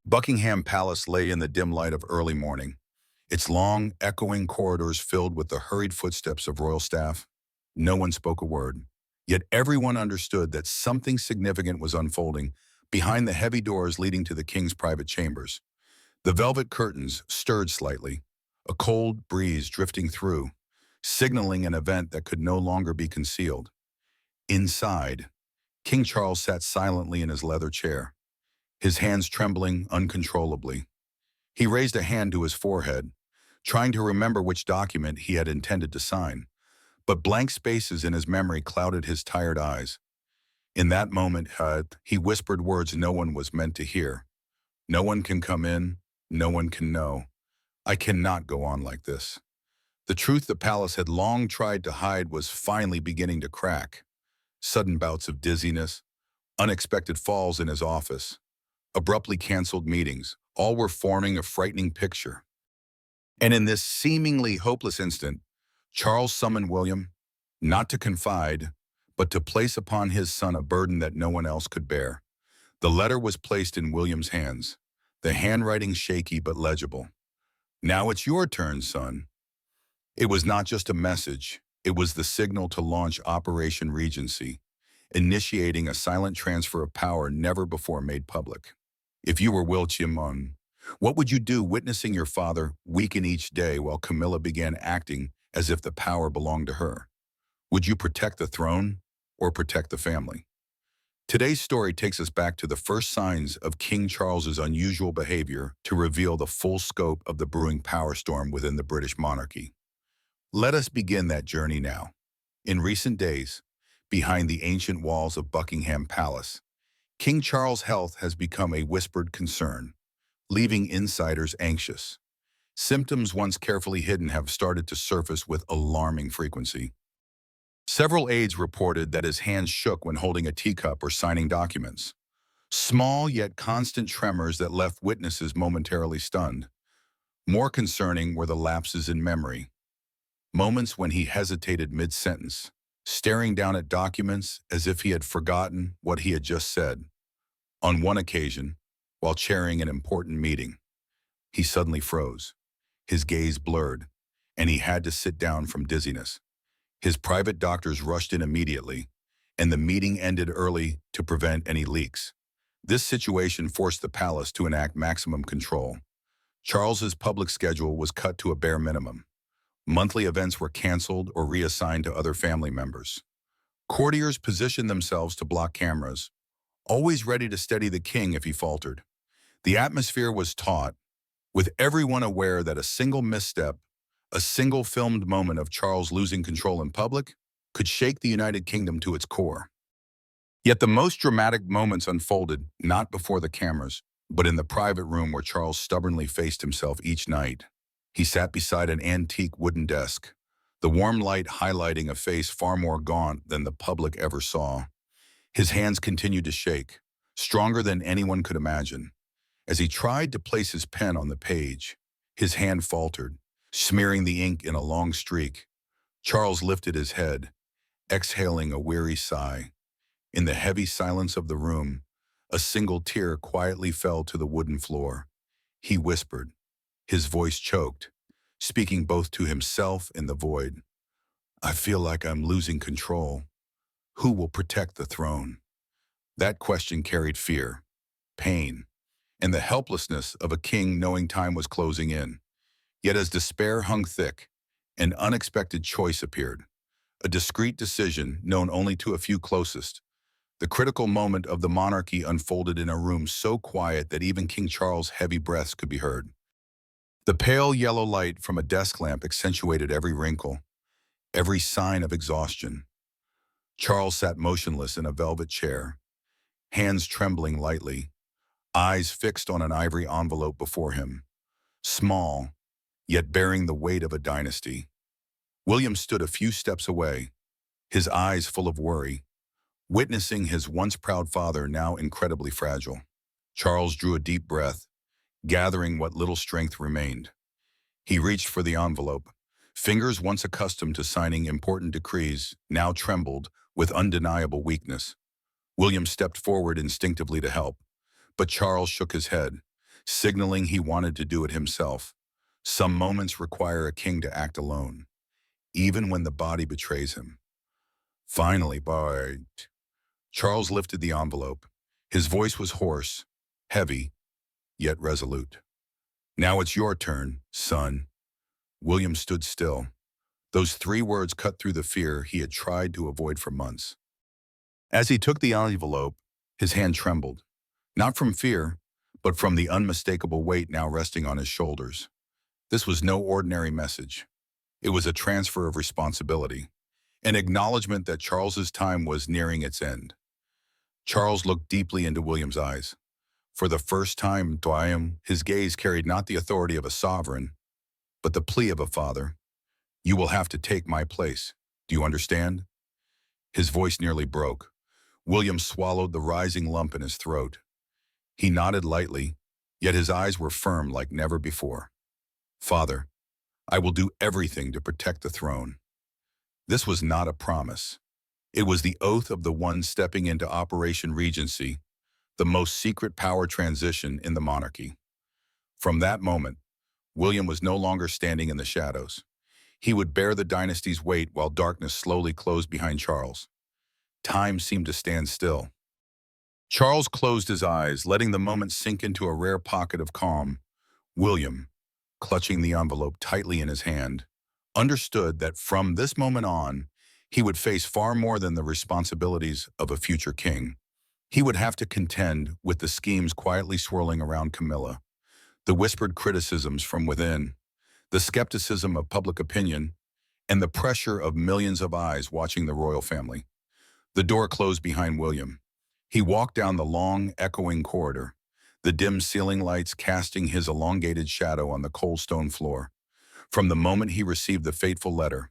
Buckingham Palace lay in the dim light of early morning, its long, echoing corridors filled with the hurried footsteps of royal staff. No one spoke a word, yet everyone understood that something significant was unfolding behind the heavy doors leading to the king's private chambers. The velvet curtains stirred slightly, a cold breeze drifting through, signaling an event that could no longer be concealed. Inside, King Charles sat silently in his leather chair, his hands trembling uncontrollably. He raised a hand to his forehead, trying to remember which document he had intended to sign, but blank spaces in his memory clouded his tired eyes. In that moment, he whispered words no one was meant to hear. No one can come in, no one can know. I cannot go on like this. The truth the palace had long tried to hide was finally beginning to crack. Sudden bouts of dizziness, unexpected falls in his office, abruptly canceled meetings, all were forming a frightening picture. And in this seemingly hopeless instant, Charles summoned William, not to confide, but to place upon his son a burden that no one else could bear. The letter was placed in William's hands, the handwriting shaky but legible. "Now it's your turn, son." It was not just a message, it was the signal to launch Operation Regency, initiating a silent transfer of power never before made public. If you were William, what would you do witnessing your father weaken each day while Camilla began acting as if the power belonged to her? Would you protect the throne or protect the family? Today's story takes us back to the first signs of King Charles's unusual behavior to reveal the full scope of the brewing power storm within the British monarchy. Let us begin that journey now. In recent days, behind the ancient walls of Buckingham Palace, King Charles' health has become a whispered concern, leaving insiders anxious. Symptoms once carefully hidden have started to surface with alarming frequency. Several aides reported that his hands shook when holding a teacup or signing documents. Small yet constant tremors that left witnesses momentarily stunned. More concerning were the lapses in memory. Moments when he hesitated mid-sentence, staring down at documents as if he had forgotten what he had just said. On one occasion, while chairing an important meeting, he suddenly froze, his gaze blurred, and he had to sit down from dizziness. His private doctors rushed in immediately, and the meeting ended early to prevent any leaks. This situation forced the palace to enact maximum control. Charles's public schedule was cut to a bare minimum. Monthly events were canceled or reassigned to other family members. Courtiers positioned themselves to block cameras, always ready to steady the king if he faltered. The atmosphere was taut, with everyone aware that a single misstep, a single filmed moment of Charles losing control in public, could shake the United Kingdom to its core. Yet the most dramatic moments unfolded not before the cameras, but in the private room where Charles stubbornly faced himself each night. He sat beside an antique wooden desk, the warm light highlighting a face far more gaunt than the public ever saw. His hands continued to shake, stronger than anyone could imagine. As he tried to place his pen on the page, his hand faltered, smearing the ink in a long streak. Charles lifted his head, exhaling a weary sigh. In the heavy silence of the room, a single tear quietly fell to the wooden floor. He whispered, his voice choked, speaking both to himself and the void. "I feel like I'm losing control. Who will protect the throne?" That question carried fear, pain, and the helplessness of a king knowing time was closing in. Yet as despair hung thick, an unexpected choice appeared, a discreet decision known only to a few closest. The critical moment of the monarchy unfolded in a room so quiet that even King Charles' heavy breaths could be heard. The pale yellow light from a desk lamp accentuated every wrinkle, every sign of exhaustion. Charles sat motionless in a velvet chair, hands trembling lightly, eyes fixed on an ivory envelope before him, small, yet bearing the weight of a dynasty. William stood a few steps away, his eyes full of worry, witnessing his once proud father now incredibly fragile. Charles drew a deep breath, gathering what little strength remained. He reached for the envelope. Fingers once accustomed to signing important decrees now trembled with undeniable weakness. William stepped forward instinctively to help, but Charles shook his head, signaling he wanted to do it himself. Some moments require a king to act alone, even when the body betrays him. Finally, Charles lifted the envelope. His voice was hoarse, heavy, yet resolute. "Now it's your turn, son." William stood still. Those 3 words cut through the fear he had tried to avoid for months. As he took the envelope, his hand trembled, not from fear, but from the unmistakable weight now resting on his shoulders. This was no ordinary message. It was a transfer of responsibility, an acknowledgement that Charles's time was nearing its end. Charles looked deeply into William's eyes. For the first time, his gaze carried not the authority of a sovereign, but the plea of a father. "You will have to take my place. Do you understand?" His voice nearly broke. William swallowed the rising lump in his throat. He nodded lightly, yet his eyes were firm like never before. "Father, I will do everything to protect the throne." This was not a promise. It was the oath of the one stepping into Operation Regency, the most secret power transition in the monarchy. From that moment, William was no longer standing in the shadows. He would bear the dynasty's weight while darkness slowly closed behind Charles. Time seemed to stand still. Charles closed his eyes, letting the moment sink into a rare pocket of calm. William, clutching the envelope tightly in his hand, understood that from this moment on, he would face far more than the responsibilities of a future king. He would have to contend with the schemes quietly swirling around Camilla, the whispered criticisms from within, the skepticism of public opinion, and the pressure of millions of eyes watching the royal family. The door closed behind William. He walked down the long, echoing corridor, the dim ceiling lights casting his elongated shadow on the cold stone floor. From the moment he received the fateful letter,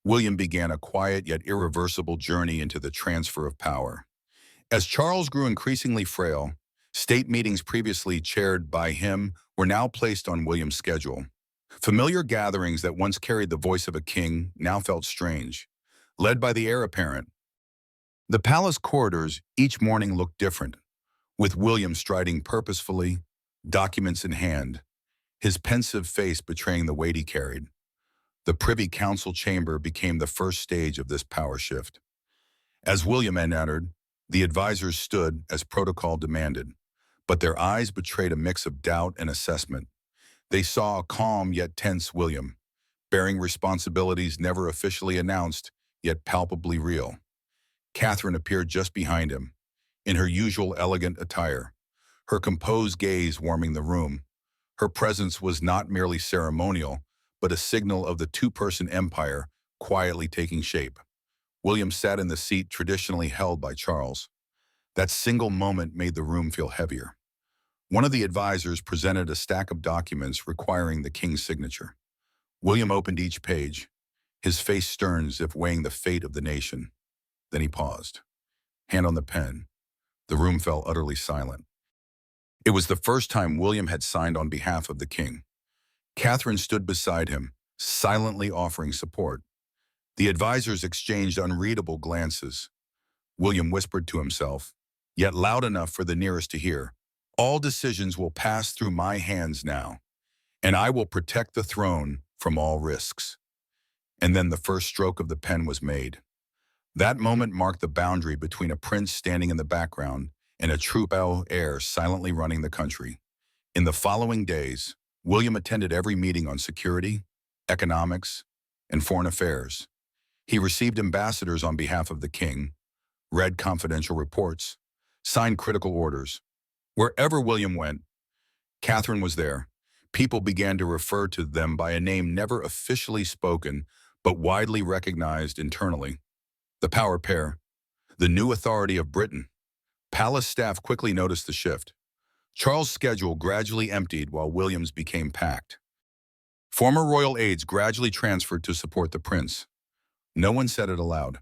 William began a quiet yet irreversible journey into the transfer of power. As Charles grew increasingly frail, state meetings previously chaired by him were now placed on William's schedule. Familiar gatherings that once carried the voice of a king now felt strange, led by the heir apparent. The palace corridors each morning looked different, with William striding purposefully, documents in hand, his pensive face betraying the weight he carried. The Privy Council chamber became the first stage of this power shift. As William entered, the advisors stood as protocol demanded, but their eyes betrayed a mix of doubt and assessment. They saw a calm yet tense William, bearing responsibilities never officially announced, yet palpably real. Catherine appeared just behind him, in her usual elegant attire, her composed gaze warming the room. Her presence was not merely ceremonial, but a signal of the two-person empire quietly taking shape. William sat in the seat traditionally held by Charles. That single moment made the room feel heavier. One of the advisors presented a stack of documents requiring the king's signature. William opened each page, his face stern as if weighing the fate of the nation. Then he paused, hand on the pen. The room fell utterly silent. It was the first time William had signed on behalf of the king. Catherine stood beside him, silently offering support. The advisors exchanged unreadable glances. William whispered to himself, yet loud enough for the nearest to hear, "All decisions will pass through my hands now, and I will protect the throne from all risks." And then the first stroke of the pen was made. That moment marked the boundary between a prince standing in the background and a true heir silently running the country. In the following days, William attended every meeting on security, economics, and foreign affairs. He received ambassadors on behalf of the king, read confidential reports, signed critical orders. Wherever William went, Catherine was there. People began to refer to them by a name never officially spoken, but widely recognized internally. The power pair, the new authority of Britain. Palace staff quickly noticed the shift. Charles' schedule gradually emptied while William's became packed. Former royal aides gradually transferred to support the prince. No one said it aloud,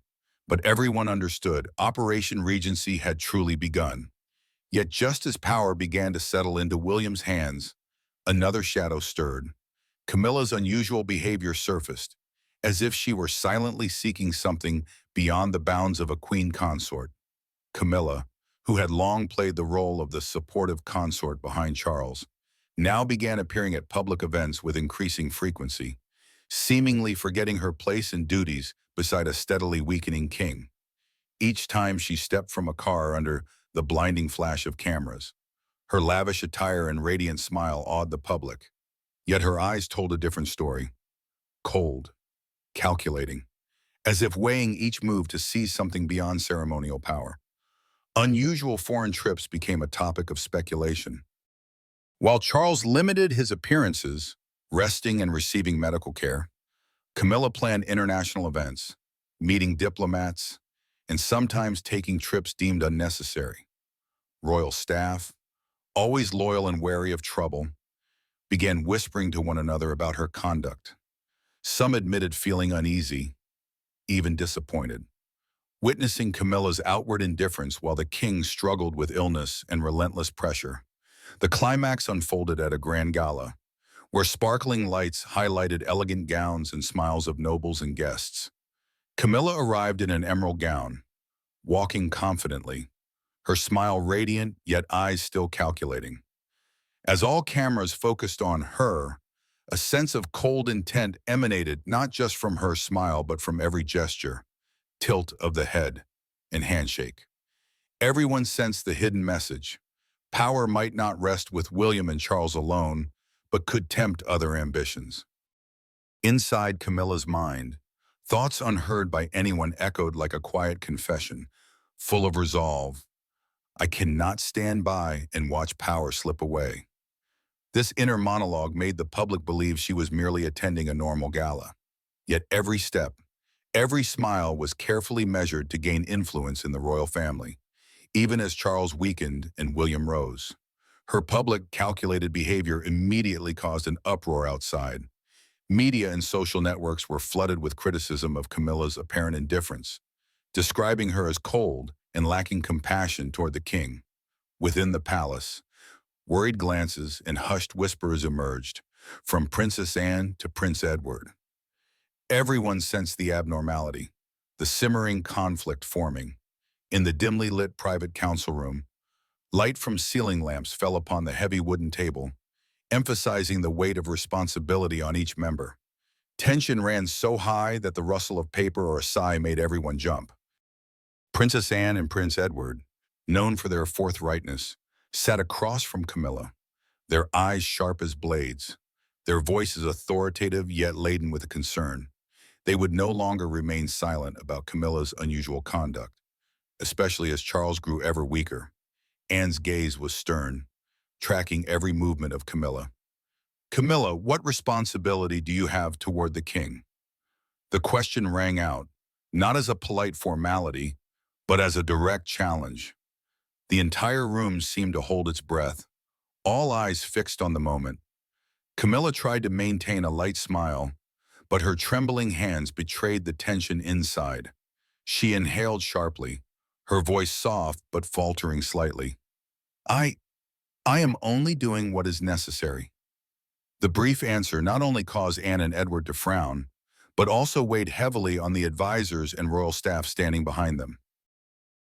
but everyone understood Operation Regency had truly begun. Yet just as power began to settle into William's hands, another shadow stirred. Camilla's unusual behavior surfaced, as if she were silently seeking something beyond the bounds of a queen consort. Camilla, who had long played the role of the supportive consort behind Charles, now began appearing at public events with increasing frequency, seemingly forgetting her place and duties beside a steadily weakening king. Each time she stepped from a car under the blinding flash of cameras, her lavish attire and radiant smile awed the public. Yet her eyes told a different story. Cold, calculating, as if weighing each move to seize something beyond ceremonial power. Unusual foreign trips became a topic of speculation. While Charles limited his appearances, resting and receiving medical care, Camilla planned international events, meeting diplomats, and sometimes taking trips deemed unnecessary. Royal staff, always loyal and wary of trouble, began whispering to one another about her conduct. Some admitted feeling uneasy, even disappointed, witnessing Camilla's outward indifference while the king struggled with illness and relentless pressure. The climax unfolded at a grand gala, where sparkling lights highlighted elegant gowns and smiles of nobles and guests. Camilla arrived in an emerald gown, walking confidently, her smile radiant yet eyes still calculating. As all cameras focused on her, a sense of cold intent emanated not just from her smile but from every gesture, tilt of the head, and handshake. Everyone sensed the hidden message. Power might not rest with William and Charles alone, but could tempt other ambitions. Inside Camilla's mind, thoughts unheard by anyone echoed like a quiet confession, full of resolve. I cannot stand by and watch power slip away. This inner monologue made the public believe she was merely attending a normal gala. Yet every step, every smile was carefully measured to gain influence in the royal family, even as Charles weakened and William rose. Her public, calculated behavior immediately caused an uproar outside. Media and social networks were flooded with criticism of Camilla's apparent indifference, describing her as cold and lacking compassion toward the king. Within the palace, worried glances and hushed whispers emerged, from Princess Anne to Prince Edward. Everyone sensed the abnormality, the simmering conflict forming. In the dimly lit private council room, light from ceiling lamps fell upon the heavy wooden table, emphasizing the weight of responsibility on each member. Tension ran so high that the rustle of paper or a sigh made everyone jump. Princess Anne and Prince Edward, known for their forthrightness, sat across from Camilla, their eyes sharp as blades, their voices authoritative yet laden with concern. They would no longer remain silent about Camilla's unusual conduct, especially as Charles grew ever weaker. Anne's gaze was stern, tracking every movement of Camilla. Camilla, what responsibility do you have toward the king? The question rang out, not as a polite formality, but as a direct challenge. The entire room seemed to hold its breath, all eyes fixed on the moment. Camilla tried to maintain a light smile, but her trembling hands betrayed the tension inside. She inhaled sharply, her voice soft but faltering slightly. I am only doing what is necessary. The brief answer not only caused Anne and Edward to frown, but also weighed heavily on the advisors and royal staff standing behind them.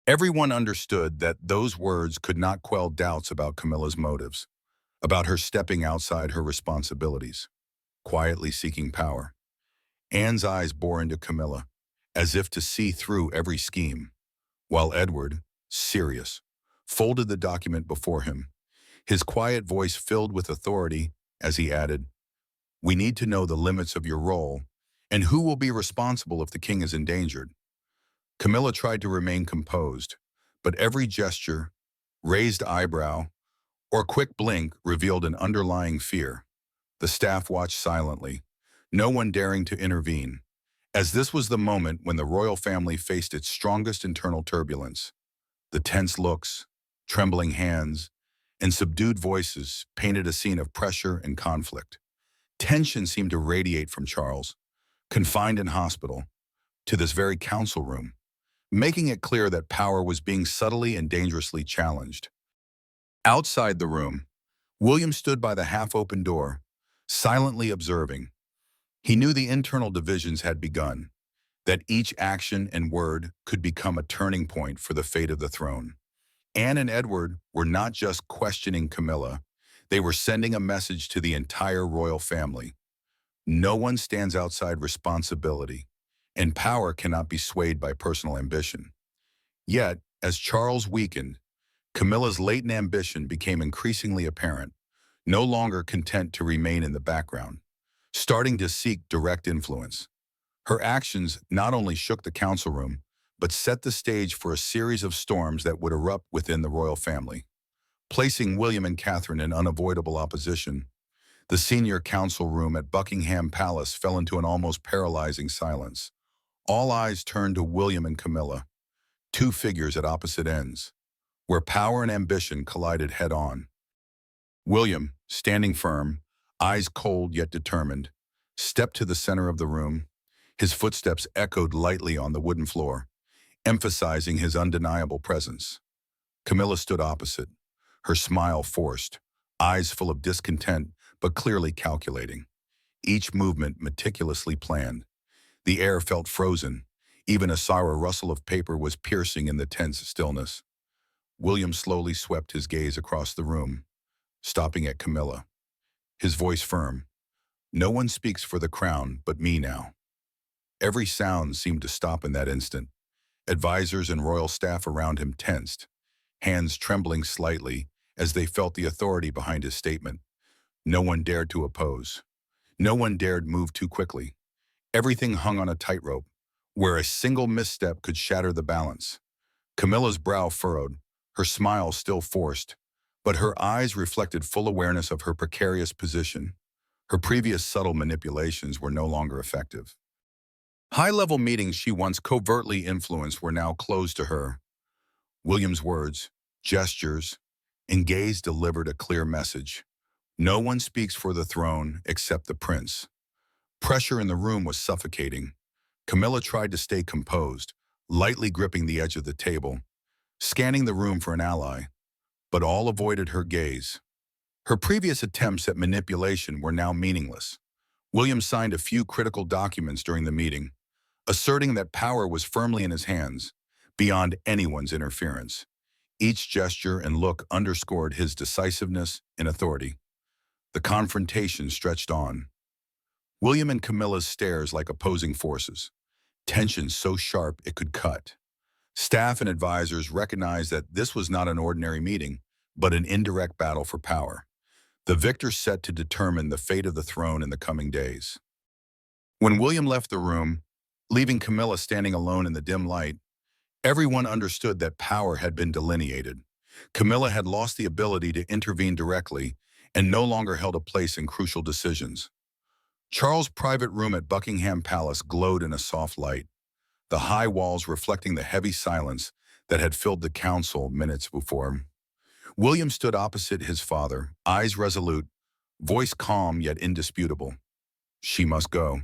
Everyone understood that those words could not quell doubts about Camilla's motives, about her stepping outside her responsibilities, quietly seeking power. Anne's eyes bore into Camilla, as if to see through every scheme, while Edward, serious, folded the document before him, his quiet voice filled with authority as he added, "We need to know the limits of your role and who will be responsible if the king is endangered." Camilla tried to remain composed, but every gesture, raised eyebrow, or quick blink revealed an underlying fear. The staff watched silently, no one daring to intervene, as this was the moment when the royal family faced its strongest internal turbulence. The tense looks, trembling hands, and subdued voices painted a scene of pressure and conflict. Tension seemed to radiate from Charles, confined in hospital, to this very council room, making it clear that power was being subtly and dangerously challenged. Outside the room, William stood by the half-open door, silently observing. He knew the internal divisions had begun, that each action and word could become a turning point for the fate of the throne. Anne and Edward were not just questioning Camilla, They were sending a message to the entire royal family. No one stands outside responsibility, and power cannot be swayed by personal ambition. Yet, as Charles weakened, Camilla's latent ambition became increasingly apparent, no longer content to remain in the background, starting to seek direct influence. Her actions not only shook the council room, but set the stage for a series of storms that would erupt within the royal family. Placing William and Catherine in unavoidable opposition, the senior council room at Buckingham Palace fell into an almost paralyzing silence. All eyes turned to William and Camilla, two figures at opposite ends, where power and ambition collided head-on. William, standing firm, eyes cold yet determined, stepped to the center of the room. His footsteps echoed lightly on the wooden floor, emphasizing his undeniable presence. Camilla stood opposite, her smile forced, eyes full of discontent but clearly calculating. Each movement meticulously planned. The air felt frozen. Even a sour rustle of paper was piercing in the tense stillness. William slowly swept his gaze across the room, stopping at Camilla, his voice firm. "No one speaks for the crown but me now." Every sound seemed to stop in that instant. Advisors and royal staff around him tensed, hands trembling slightly as they felt the authority behind his statement. No one dared to oppose. No one dared move too quickly. Everything hung on a tightrope, where a single misstep could shatter the balance. Camilla's brow furrowed, her smile still forced, but her eyes reflected full awareness of her precarious position. Her previous subtle manipulations were no longer effective. High-level meetings she once covertly influenced were now closed to her. William's words, gestures, and gaze delivered a clear message. No one speaks for the throne except the prince. Pressure in the room was suffocating. Camilla tried to stay composed, lightly gripping the edge of the table, scanning the room for an ally, but all avoided her gaze. Her previous attempts at manipulation were now meaningless. William signed a few critical documents during the meeting, asserting that power was firmly in his hands, beyond anyone's interference. Each gesture and look underscored his decisiveness and authority. The confrontation stretched on. William and Camilla's stares like opposing forces, tension so sharp it could cut. Staff and advisors recognized that this was not an ordinary meeting, but an indirect battle for power. The victor set to determine the fate of the throne in the coming days. When William left the room, leaving Camilla standing alone in the dim light, everyone understood that power had been delineated. Camilla had lost the ability to intervene directly and no longer held a place in crucial decisions. Charles' private room at Buckingham Palace glowed in a soft light, the high walls reflecting the heavy silence that had filled the council minutes before. William stood opposite his father, eyes resolute, voice calm yet indisputable. She must go.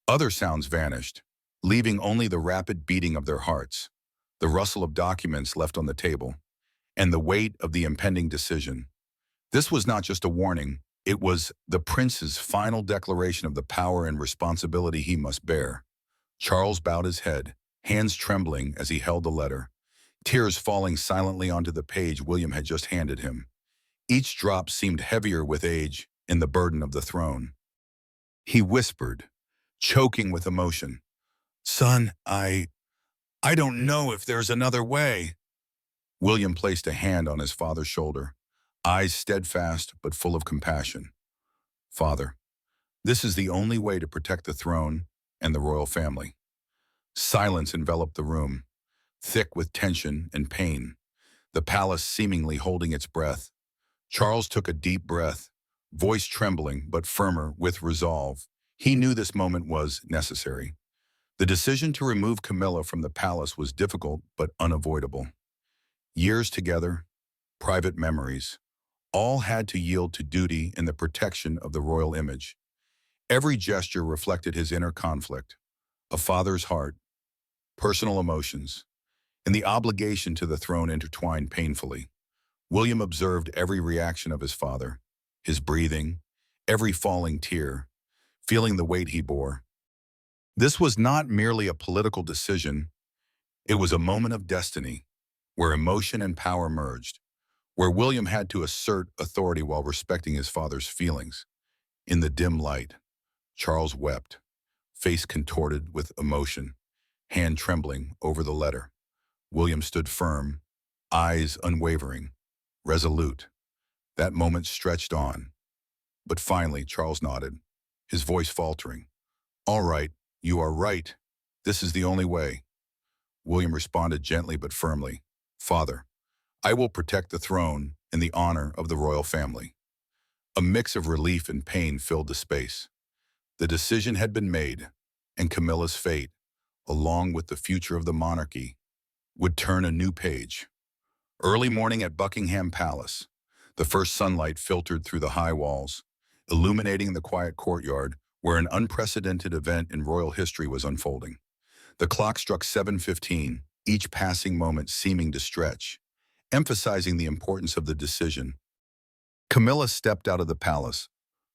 Other sounds vanished, leaving only the rapid beating of their hearts, the rustle of documents left on the table, and the weight of the impending decision. This was not just a warning, it was the prince's final declaration of the power and responsibility he must bear. Charles bowed his head, hands trembling as he held the letter, tears falling silently onto the page William had just handed him. Each drop seemed heavier with age and the burden of the throne. He whispered, choking with emotion, "Son, I don't know if there's another way." William placed a hand on his father's shoulder, eyes steadfast but full of compassion. "Father, this is the only way to protect the throne and the royal family." Silence enveloped the room, thick with tension and pain, the palace seemingly holding its breath. Charles took a deep breath, voice trembling but firmer with resolve. He knew this moment was necessary. The decision to remove Camilla from the palace was difficult but unavoidable. Years together, private memories, all had to yield to duty and the protection of the royal image. Every gesture reflected his inner conflict, a father's heart, personal emotions, and the obligation to the throne intertwined painfully. William observed every reaction of his father, his breathing, every falling tear, feeling the weight he bore. This was not merely a political decision, it was a moment of destiny, where emotion and power merged. where William had to assert authority while respecting his father's feelings. In the dim light, Charles wept, face contorted with emotion, hand trembling over the letter. William stood firm, eyes unwavering, resolute. That moment stretched on, but finally Charles nodded, his voice faltering. "All right, you are right. This is the only way." William responded gently but firmly, "Father, I will protect the throne and the honor of the royal family." A mix of relief and pain filled the space. The decision had been made, and Camilla's fate, along with the future of the monarchy, would turn a new page. Early morning at Buckingham Palace, the first sunlight filtered through the high walls, illuminating the quiet courtyard where an unprecedented event in royal history was unfolding. The clock struck 7:15, each passing moment seeming to stretch, emphasizing the importance of the decision. Camilla stepped out of the palace,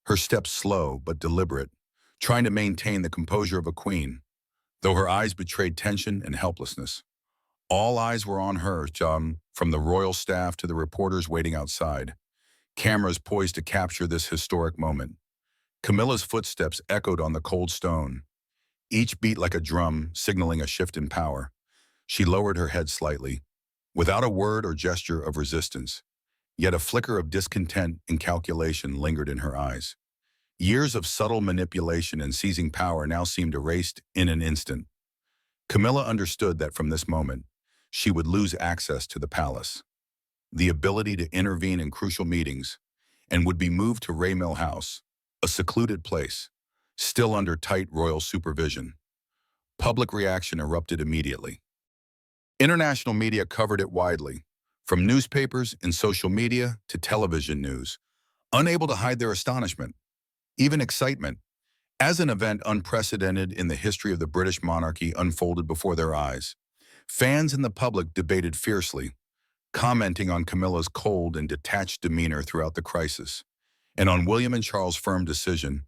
her steps slow but deliberate, trying to maintain the composure of a queen, though her eyes betrayed tension and helplessness. All eyes were on her, from the royal staff to the reporters waiting outside, cameras poised to capture this historic moment. Camilla's footsteps echoed on the cold stone, each beat like a drum, signaling a shift in power. She lowered her head slightly, without a word or gesture of resistance, yet a flicker of discontent and calculation lingered in her eyes. Years of subtle manipulation and seizing power now seemed erased in an instant. Camilla understood that from this moment, she would lose access to the palace, the ability to intervene in crucial meetings, and would be moved to Mill House, a secluded place, still under tight royal supervision. Public reaction erupted immediately. International media covered it widely, from newspapers and social media to television news, unable to hide their astonishment, even excitement, as an event unprecedented in the history of the British monarchy unfolded before their eyes. Fans and the public debated fiercely, commenting on Camilla's cold and detached demeanor throughout the crisis, and on William and Charles' firm decision.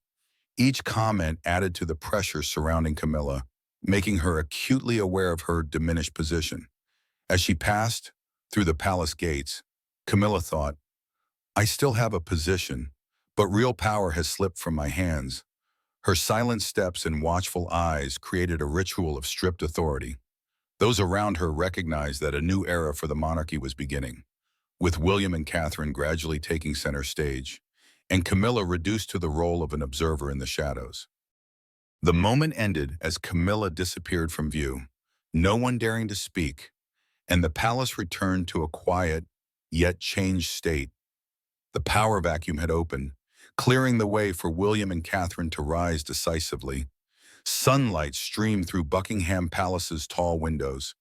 Each comment added to the pressure surrounding Camilla, making her acutely aware of her diminished position. As she passed through the palace gates, Camilla thought, "I still have a position, but real power has slipped from my hands." Her silent steps and watchful eyes created a ritual of stripped authority. Those around her recognized that a new era for the monarchy was beginning, with William and Catherine gradually taking center stage, and Camilla reduced to the role of an observer in the shadows. The moment ended as Camilla disappeared from view, no one daring to speak, and the palace returned to a quiet, yet changed state. The power vacuum had opened, clearing the way for William and Catherine to rise decisively. Sunlight streamed through Buckingham Palace's tall windows,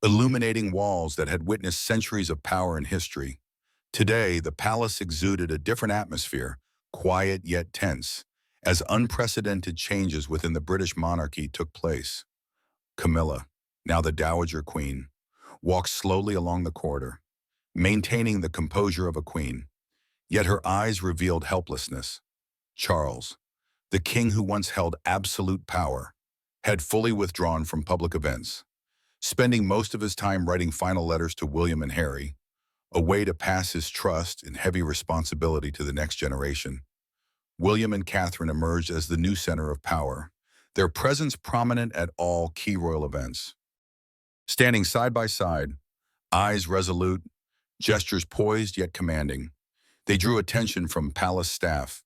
illuminating walls that had witnessed centuries of power and history. Today, the palace exuded a different atmosphere, quiet yet tense, as unprecedented changes within the British monarchy took place. Camilla, now the Dowager Queen, walked slowly along the corridor, maintaining the composure of a queen, yet her eyes revealed helplessness. Charles, the king who once held absolute power, had fully withdrawn from public events, spending most of his time writing final letters to William and Harry, a way to pass his trust and heavy responsibility to the next generation. William and Catherine emerged as the new center of power, their presence prominent at all key royal events. Standing side by side, eyes resolute, gestures poised yet commanding, they drew attention from palace staff,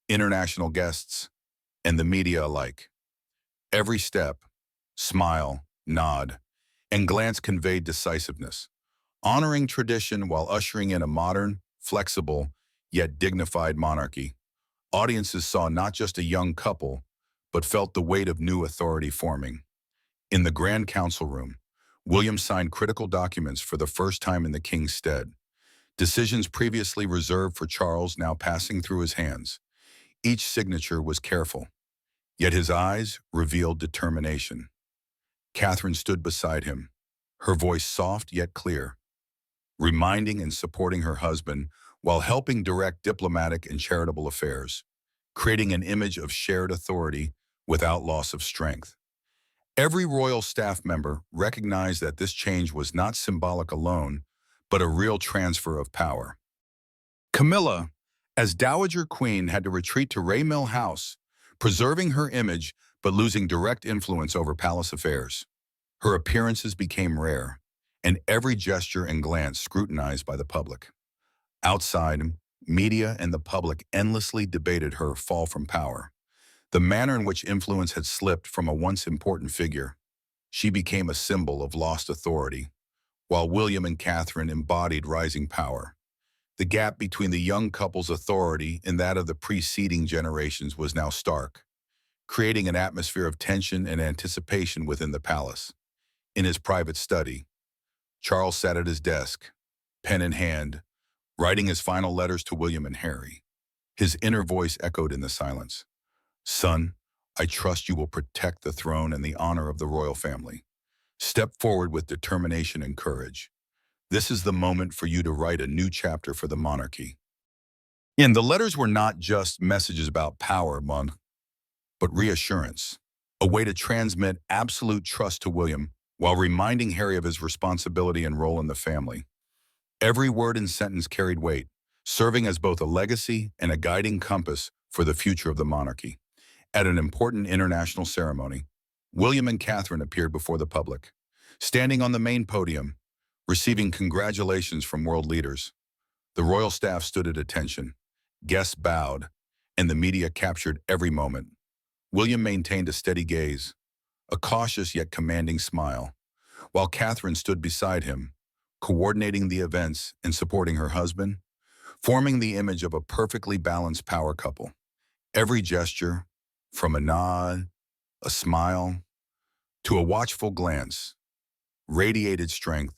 international guests, and the media alike. Every step, smile, nod, and glance conveyed decisiveness, honoring tradition while ushering in a modern, flexible, yet dignified monarchy. Audiences saw not just a young couple, but felt the weight of new authority forming. In the Grand Council room, William signed critical documents for the first time in the king's stead. Decisions previously reserved for Charles now passing through his hands. Each signature was careful, yet his eyes revealed determination. Catherine stood beside him, her voice soft yet clear, reminding and supporting her husband while helping direct diplomatic and charitable affairs, creating an image of shared authority without loss of strength. Every royal staff member recognized that this change was not symbolic alone, but a real transfer of power. Camilla, as Dowager Queen, had to retreat to Mill House, preserving her image but losing direct influence over palace affairs. Her appearances became rare, and every gesture and glance scrutinized by the public. Outside, media and the public endlessly debated her fall from power. The manner in which influence had slipped from a once important figure, she became a symbol of lost authority, while William and Catherine embodied rising power. The gap between the young couple's authority and that of the preceding generations was now stark, creating an atmosphere of tension and anticipation within the palace. In his private study, Charles sat at his desk, pen in hand, writing his final letters to William and Harry. His inner voice echoed in the silence. "Son, I trust you will protect the throne and the honor of the royal family. Step forward with determination and courage. This is the moment for you to write a new chapter for the monarchy." And the letters were not just messages about power, but reassurance, a way to transmit absolute trust to William while reminding Harry of his responsibility and role in the family. Every word and sentence carried weight, serving as both a legacy and a guiding compass for the future of the monarchy. At an important international ceremony, William and Catherine appeared before the public, standing on the main podium, receiving congratulations from world leaders. The royal staff stood at attention, guests bowed, and the media captured every moment. William maintained a steady gaze, a cautious yet commanding smile, while Catherine stood beside him, coordinating the events and supporting her husband, forming the image of a perfectly balanced power couple. Every gesture, from a nod, a smile, to a watchful glance, radiated strength,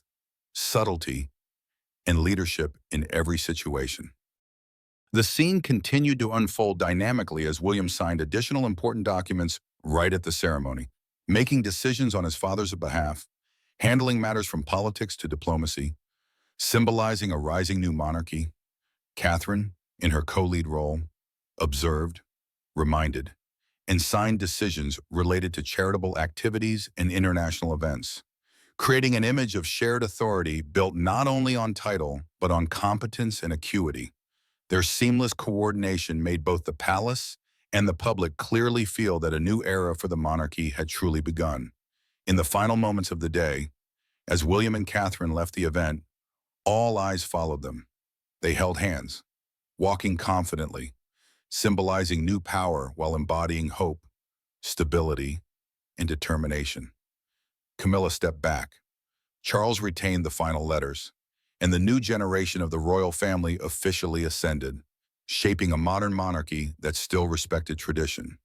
subtlety, and leadership in every situation. The scene continued to unfold dynamically as William signed additional important documents right at the ceremony, making decisions on his father's behalf, handling matters from politics to diplomacy, symbolizing a rising new monarchy. Catherine, in her co-lead role, observed, reminded, and signed decisions related to charitable activities and international events, creating an image of shared authority built not only on title, but on competence and acuity. Their seamless coordination made both the palace and the public clearly feel that a new era for the monarchy had truly begun. In the final moments of the day, as William and Catherine left the event, all eyes followed them. They held hands, walking confidently, symbolizing new power while embodying hope, stability, and determination. Camilla stepped back. Charles retained the final letters, and the new generation of the royal family officially ascended, shaping a modern monarchy that still respected tradition.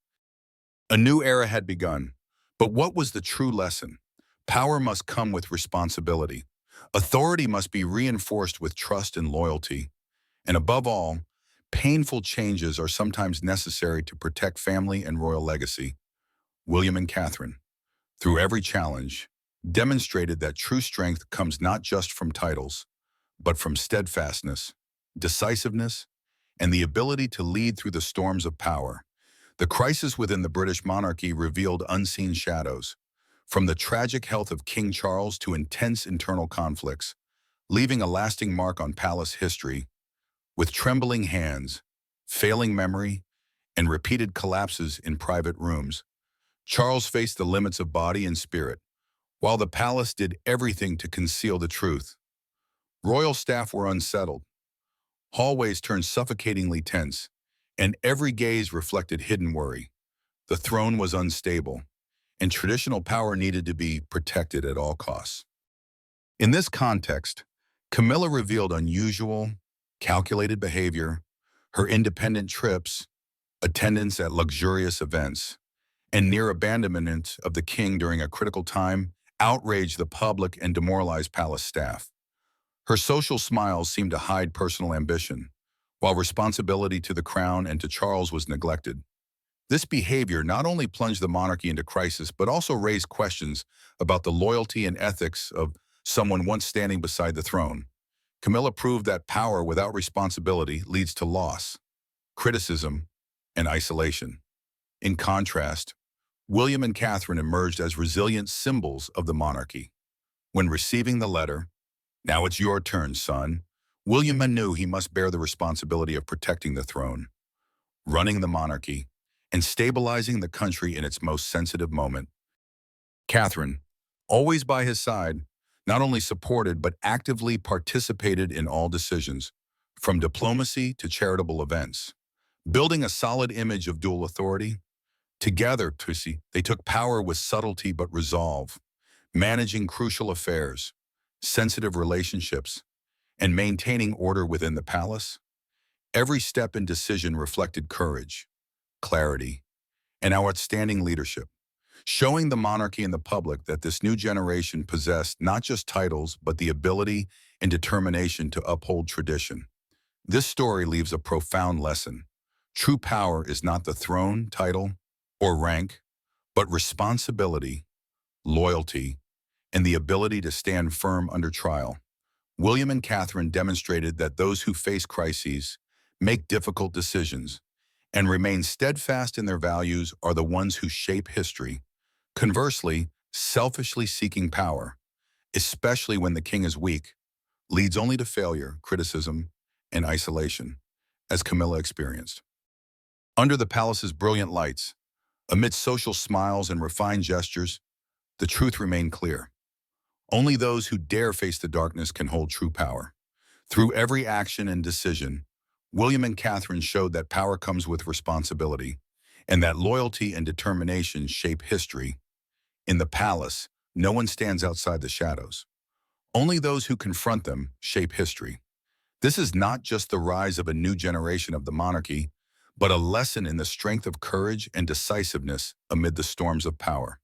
A new era had begun, but what was the true lesson? Power must come with responsibility. Authority must be reinforced with trust and loyalty. And above all, painful changes are sometimes necessary to protect family and royal legacy. William and Catherine, through every challenge, demonstrated that true strength comes not just from titles, but from steadfastness, decisiveness, and the ability to lead through the storms of power. The crisis within the British monarchy revealed unseen shadows, from the tragic health of King Charles to intense internal conflicts, leaving a lasting mark on palace history. With trembling hands, failing memory, and repeated collapses in private rooms, Charles faced the limits of body and spirit, while the palace did everything to conceal the truth. Royal staff were unsettled. Hallways turned suffocatingly tense, and every gaze reflected hidden worry. The throne was unstable, and traditional power needed to be protected at all costs. In this context, Camilla revealed unusual, calculated behavior, her independent trips, attendance at luxurious events, and near abandonment of the king during a critical time outraged the public and demoralized palace staff. Her social smiles seemed to hide personal ambition, while responsibility to the crown and to Charles was neglected. This behavior not only plunged the monarchy into crisis, but also raised questions about the loyalty and ethics of someone once standing beside the throne. Camilla proved that power without responsibility leads to loss, criticism, and isolation. In contrast, William and Catherine emerged as resilient symbols of the monarchy. When receiving the letter, Now it's your turn, son. William knew he must bear the responsibility of protecting the throne, running the monarchy, and stabilizing the country in its most sensitive moment. Catherine, always by his side, not only supported but actively participated in all decisions, from diplomacy to charitable events, building a solid image of dual authority. Together, they took power with subtlety but resolve, managing crucial affairs, sensitive relationships, and maintaining order within the palace. Every step and decision reflected courage, clarity, and outstanding leadership, showing the monarchy and the public that this new generation possessed not just titles, but the ability and determination to uphold tradition. This story leaves a profound lesson. True power is not the throne, title, or rank, but responsibility, loyalty, and the ability to stand firm under trial. William and Catherine demonstrated that those who face crises, make difficult decisions, and remain steadfast in their values are the ones who shape history. Conversely, selfishly seeking power, especially when the king is weak, leads only to failure, criticism, and isolation, as Camilla experienced. Under the palace's brilliant lights, amidst social smiles and refined gestures, the truth remained clear. Only those who dare face the darkness can hold true power. Through every action and decision, William and Catherine showed that power comes with responsibility, and that loyalty and determination shape history. In the palace, no one stands outside the shadows. Only those who confront them shape history. This is not just the rise of a new generation of the monarchy, but a lesson in the strength of courage and decisiveness amid the storms of power.